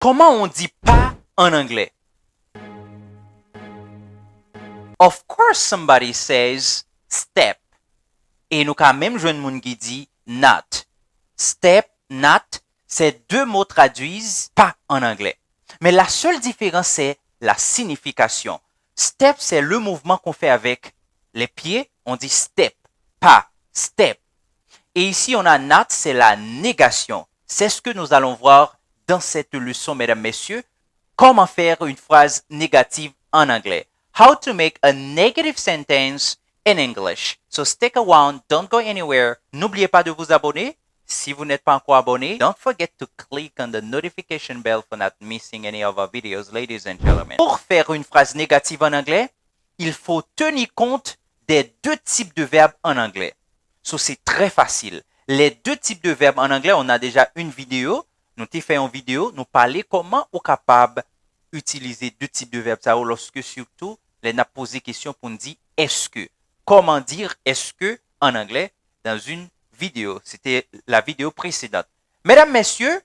Comment on dit pas en anglais? Of course, somebody says step. Et nous quand même jouer moun qui dit not. Step, not, ces deux mots traduisent pas en anglais. Mais la seule différence, c'est la signification. Step, c'est le mouvement qu'on fait avec les pieds. On dit step, pas step. Et ici, on a not, c'est la négation. C'est ce que nous allons voir dans cette leçon, mesdames, messieurs. Comment faire une phrase négative en anglais. How to make a negative sentence in English. So stick around, don't go anywhere. N'oubliez pas de vous abonner. Si vous n'êtes pas encore abonné, don't forget to click on the notification bell for not missing any of our videos, ladies and gentlemen. Pour faire une phrase négative en anglais, il faut tenir compte des deux types de verbes en anglais. So, c'est très facile. Les deux types de verbes en anglais, on a déjà une vidéo. Nous t'ai fait une vidéo, nous parler comment on est capable d'utiliser deux types de verbes. Ça, lorsque surtout, les n'a posé question pour nous dire est-ce que. Comment dire est-ce que en anglais dans une vidéo. C'était la vidéo précédente. Mesdames, messieurs,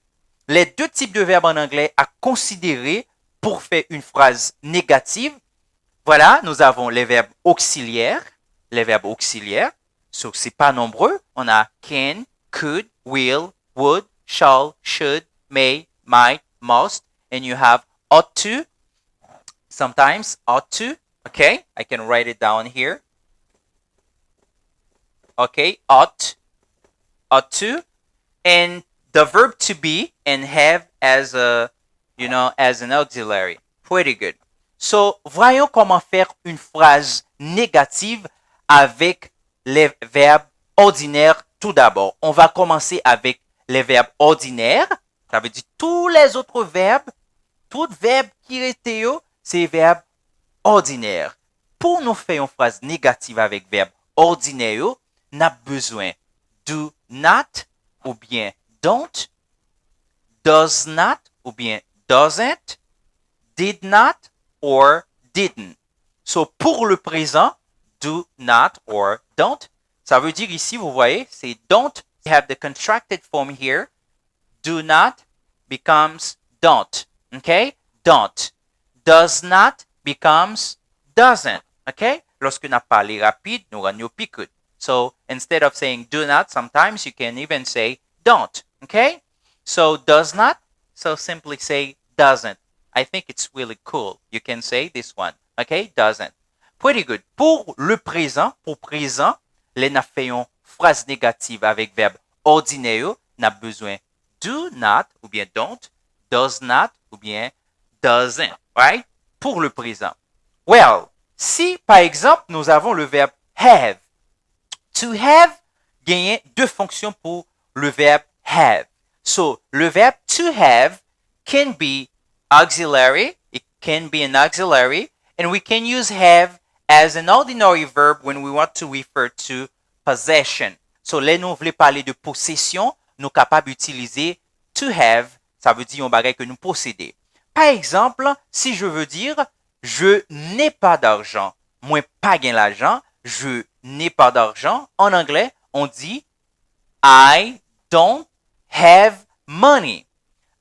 les deux types de verbes en anglais à considérer pour faire une phrase négative. Voilà, nous avons les verbes auxiliaires. Les verbes auxiliaires. So, c'est pas nombreux. On a can, could, will, would, shall, should, may, might, must. And you have ought to. Sometimes ought to. Okay, I can write it down here. Okay, ought to. And the verb to be and have as a, as an auxiliary. Pretty good. So, voyons comment faire une phrase négative avec les verbes ordinaires tout d'abord. On va commencer avec les verbes ordinaires. Ça veut dire tous les autres verbes, tout verbe qui étaient, c'est verbes ordinaires. Pour nous faire une phrase négative avec verbe ordinaire, on a besoin do not ou bien don't, does not ou bien doesn't, did not or didn't. So, pour le présent, do not or don't. Ça veut dire ici, vous voyez, c'est don't. You have the contracted form here. Do not becomes don't. Okay? Don't. Does not becomes doesn't. Okay? Lorsque nous parlons rapide, nous rendons picout. So, instead of saying do not, sometimes you can even say don't. Okay? So, does not. So, simply say doesn't. I think it's really cool. You can say this one. Okay? Doesn't. Pretty good. Pour le présent, les n'a fait une phrase négative avec verbe ordinaire, n'a besoin do not ou bien don't, does not ou bien doesn't. Right? Pour le présent. Well, si par exemple nous avons le verbe have. To have gagne deux fonctions pour le verbe have. So, le verbe to have can be auxiliary. It can be an auxiliary. And we can use have as an ordinary verb when we want to refer to possession. So, là, nous voulons parler de possession, nous sommes capables d'utiliser to have, ça veut dire un bagage que nous possédons. Par exemple, si je veux dire, je n'ai pas d'argent, moi pas gain l'argent, je n'ai pas d'argent, en anglais, on dit I don't have money.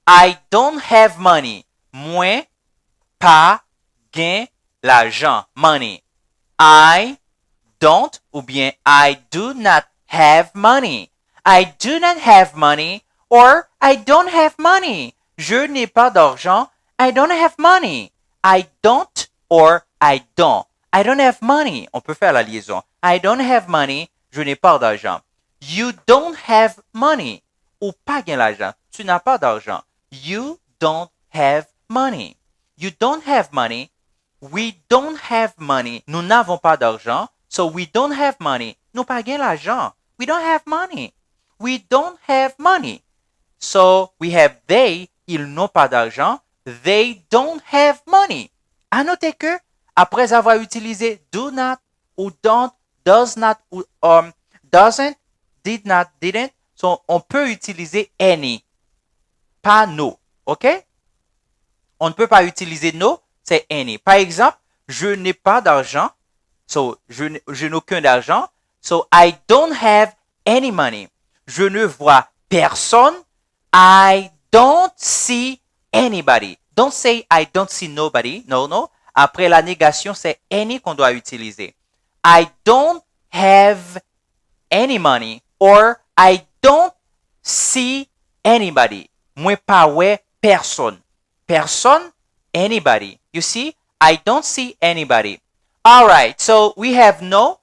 I don't have money. Moi pas gain l'argent, money. I don't ou bien I do not have money. I do not have money or I don't have money. Je n'ai pas d'argent. I don't have money. I don't or I don't. I don't have money. On peut faire la liaison. I don't have money. Je n'ai pas d'argent. You don't have money. Ou pas gain l'argent. Tu n'as pas d'argent. You don't have money. You don't have money. We don't have money. Nous n'avons pas d'argent. So we don't have money. Nous pas gain l'argent. We don't have money. We don't have money. So we have they. Ils n'ont pas d'argent. They don't have money. À noter que, après avoir utilisé do not ou don't, does not ou doesn't, did not, didn't, so on peut utiliser any. Pas no. OK? On ne peut pas utiliser no, c'est any. Par exemple, je n'ai pas d'argent. So, je n'ai aucun d'argent. So, I don't have any money. Je ne vois personne. I don't see anybody. Don't say I don't see nobody. No, no. Après la négation, c'est any qu'on doit utiliser. I don't have any money or I don't see anybody. Moi pas ouais personne. Personne, anybody. You see? I don't see anybody. All right. So we have no.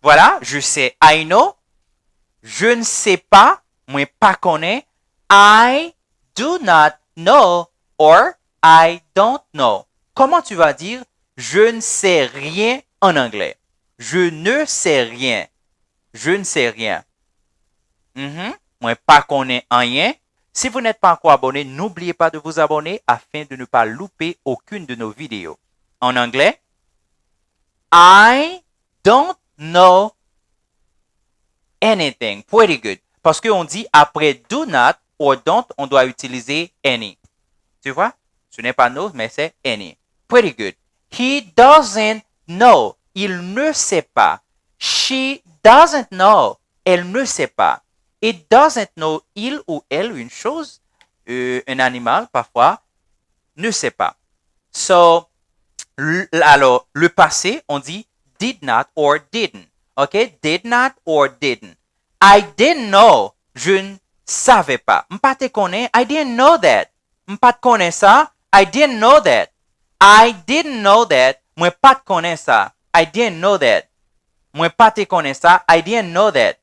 Voilà, je sais. I know. Je ne sais pas. Moi pas connais. I do not know or I don't know. Comment tu vas dire je ne sais rien en anglais? Je ne sais rien. Je ne sais rien. Moi pas connais rien. Si vous n'êtes pas encore abonné, n'oubliez pas de vous abonner afin de ne pas louper aucune de nos vidéos. En anglais, I don't know anything. Pretty good. Parce qu'on dit après do not or don't, on doit utiliser any. Tu vois? Ce n'est pas no, mais c'est any. Pretty good. He doesn't know. Il ne sait pas. She doesn't know. Elle ne sait pas. It doesn't know. Il ou elle, une chose, un animal, parfois, ne sait pas. So, alors, le passé, on dit did not or didn't. OK? Did not or didn't. I didn't know. Je ne savais pas. M'pas te connais. I didn't know that. M'pas te connais ça. I didn't know that. I didn't know that. Moi pas te connais ça. I didn't know that. Moi pas te connais ça. I didn't know that.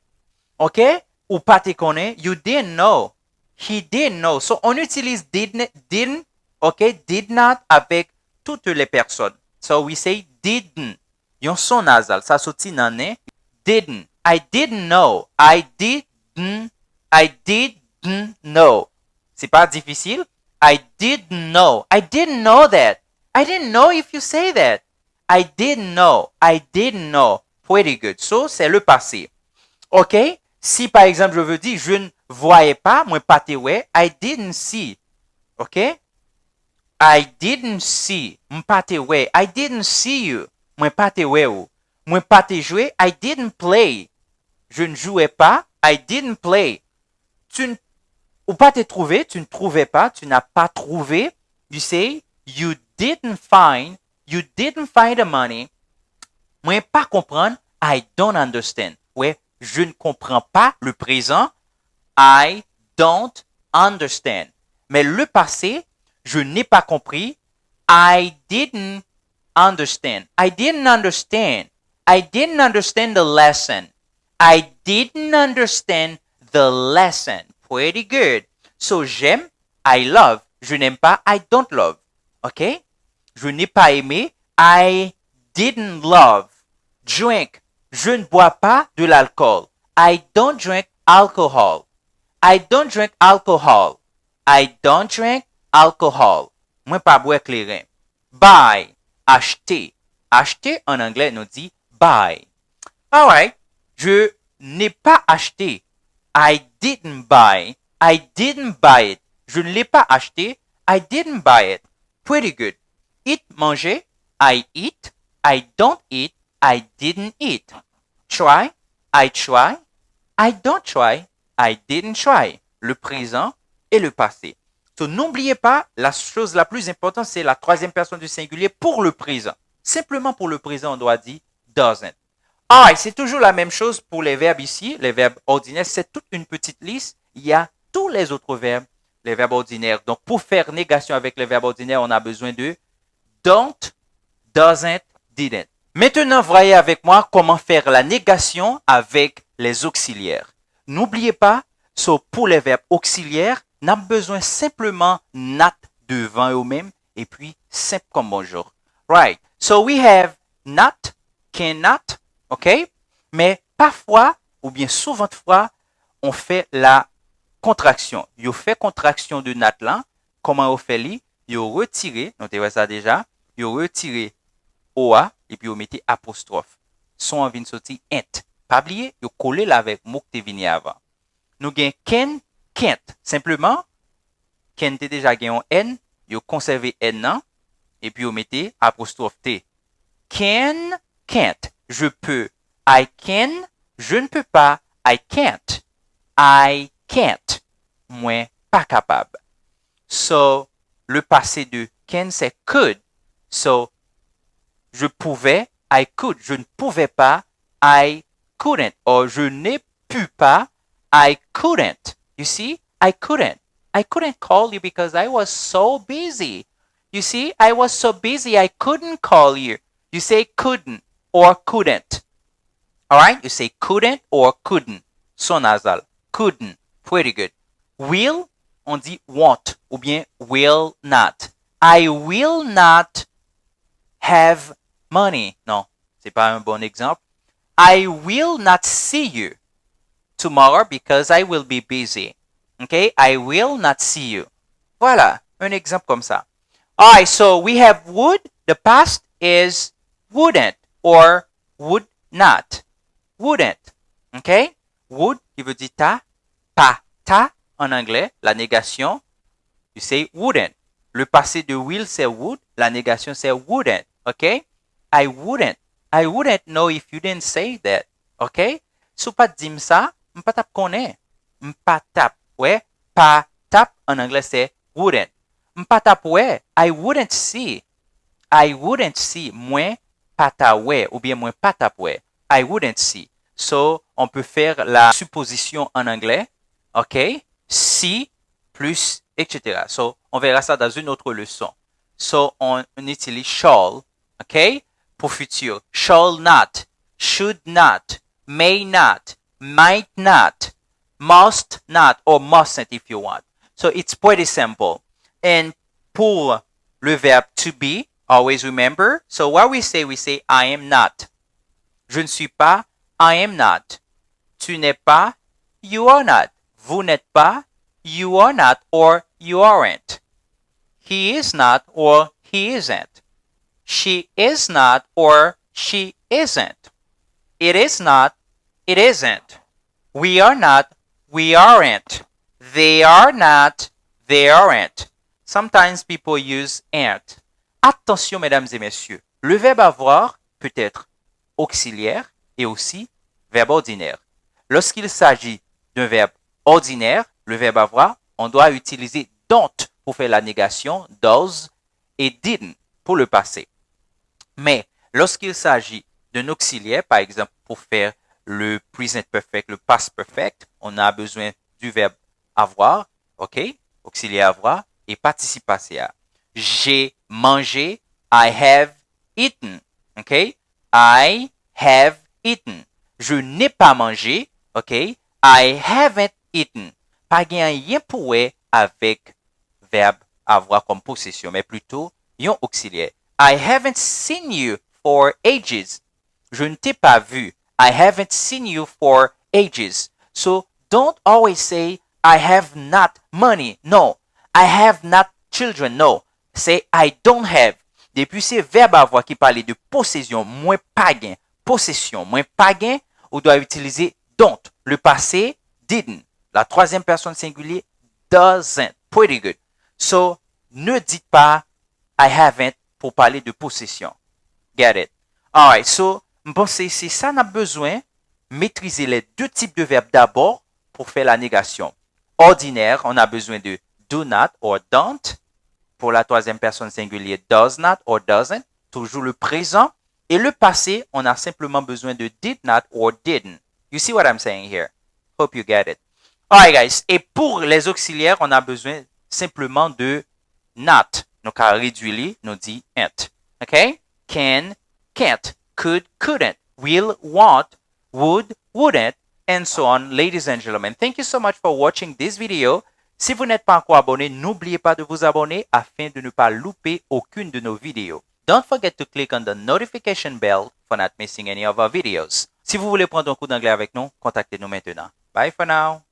OK? Ou pas te connais. You didn't know. He didn't know. So, on utilise didn't, OK? Did not avec toutes les personnes. So, we say didn't. Yon son nasal. Ça sorti nan ne. Didn't. I didn't know. I didn't know. C'est pas difficile. I didn't know. I didn't know that. I didn't know if you say that. I didn't know. I didn't know. Pretty good. So, c'est le passé. OK? Si, par exemple, je veux dire, je ne voyais pas, moi pas te ouais, I didn't see. OK? I didn't see. M'pas te ouais. I didn't see you. Moi pas te ouais ou. Moi pas te jouer. I didn't play. Je ne jouais pas. I didn't play. Ou pas te trouver. Tu ne trouvais pas. Tu n'as pas trouvé. You say, you didn't find the money. Moi pas comprendre. I don't understand. Ouais, je ne comprends pas le présent. I don't understand. Mais le passé, je n'ai pas compris. I didn't understand. I didn't understand. I didn't understand the lesson. I didn't understand the lesson. Pretty good. So, j'aime, I love. Je n'aime pas, I don't love. OK? Je n'ai pas aimé, I didn't love. Drink. Je ne bois pas de l'alcool. I don't drink alcohol. I don't drink alcohol. I don't drink alcohol. Moi pas boire clairin. Buy. Acheter. Acheter en anglais nous dit buy. Alright. Je n'ai pas acheté. I didn't buy. I didn't buy it. Je ne l'ai pas acheté. I didn't buy it. Pretty good. Eat, manger. I eat. I don't eat. I didn't eat. Try. I try. I don't try. I didn't try. Le présent et le passé. So, n'oubliez pas, la chose la plus importante, c'est la troisième personne du singulier pour le présent. Simplement pour le présent, on doit dire doesn't. Alright, c'est toujours la même chose pour les verbes ici, les verbes ordinaires. C'est toute une petite liste. Il y a tous les autres verbes, les verbes ordinaires. Donc, pour faire négation avec les verbes ordinaires, on a besoin de don't, doesn't, didn't. Maintenant, voyez avec moi comment faire la négation avec les auxiliaires. N'oubliez pas, pour les verbes auxiliaires, on a besoin simplement not devant eux-mêmes et puis simple comme bonjour. Right. So we have not, cannot, OK? Mais parfois, ou bien souvent de fois, on fait la contraction. Yo fait contraction de not là. Comment on fait li? Yo retiré, notez ça déjà. Yo retiré OA et puis on mettez apostrophe. Son en vient sortir int. Pas oublier, yo collé là avec mot qui venu avant. Nous gain can, can't. Simplement, can t'es déjà gain un n, yo conservé n nan, et puis on mettez apostrophe t. Can, can't. Je peux. I can. Je ne peux pas. I can't. I can't. Moi, pas capable. So, le passé de can, c'est could. So, je pouvais, I could. Je ne pouvais pas, I couldn't. Or je n'ai pu pas, I couldn't. You see? I couldn't. I couldn't call you because I was so busy. You see? I was so busy I couldn't call you. You say couldn't or couldn't. Alright? You say couldn't or couldn't. Son nasal. Couldn't. Pretty good. Will, on dit won't ou bien will not. I will not have money. Non, c'est pas un bon exemple. I will not see you tomorrow because I will be busy. Okay? I will not see you. Voilà, un exemple comme ça. Alright, so we have would. The past is wouldn't or would not. Wouldn't. Okay? Would, qui veut dire ta, pas ta en anglais, la négation. You say wouldn't. Le passé de will, c'est would. La négation, c'est wouldn't. Okay? I wouldn't know if you didn't say that. Okay? Si pas dim ça, m'pas tap connaît. M'pas tap, ouais. Pas tap en anglais, c'est wouldn't. M'pas tap, ouais. I wouldn't see. Moins pata ouais. Ou bien moins patap ouais. I wouldn't see. So, on peut faire la supposition en anglais. OK? Si plus, etc. So, on verra ça dans une autre leçon. So, on utilise shall. OK? Pour futur. Shall not, should not, may not, might not, must not, or mustn't if you want. So, it's pretty simple. And pour le verbe to be, always remember. So, what we say I am not. Je ne suis pas, I am not. Tu n'es pas, you are not. Vous n'êtes pas, you are not, or you aren't. He is not, or he isn't. She is not, or she isn't. It is not, it isn't. We are not, we aren't. They are not, they aren't. Sometimes people use aren't. Attention, mesdames et messieurs. Le verbe avoir peut être auxiliaire et aussi verbe ordinaire. Lorsqu'il s'agit d'un verbe ordinaire, le verbe avoir, on doit utiliser don't pour faire la négation, does et didn't pour le passé. Mais lorsqu'il s'agit d'un auxiliaire, par exemple pour faire le present perfect, le past perfect, on a besoin du verbe avoir, ok, auxiliaire avoir et participe passé à. J'ai mangé, I have eaten, ok, I have eaten. Je n'ai pas mangé, ok, I haven't eaten. Pas rien pour avec verbe avoir comme possession, mais plutôt yon auxiliaire. I haven't seen you for ages. Je ne t'ai pas vu. I haven't seen you for ages. So don't always say I have not money. No. I have not children. No. Say I don't have. Depuis ces verbes avoir qui parlent de possession, moins pas gain. Possession, moins pas gain, on doit utiliser don't. Le passé, didn't. La troisième personne singulier, doesn't. Pretty good. So, ne dites pas I haven't pour parler de possession. Get it? Alright, so, c'est ça qu'on a besoin, maîtriser les deux types de verbes d'abord pour faire la négation. Ordinaire, on a besoin de do not or don't. Pour la troisième personne singulière, does not or doesn't. Toujours le présent. Et le passé, on a simplement besoin de did not or didn't. You see what I'm saying here? Hope you get it. Alright guys, et pour les auxiliaires, on a besoin simplement de not. Donc à réduire, nous dit ain't. Okay? Can, can't, could, couldn't, will, won't, would, wouldn't, and so on. Ladies and gentlemen, thank you so much for watching this video. Si vous n'êtes pas encore abonné, n'oubliez pas de vous abonner afin de ne pas louper aucune de nos vidéos. Don't forget to click on the notification bell for not missing any of our videos. Si vous voulez prendre un cours d'anglais avec nous, contactez-nous maintenant. Bye for now.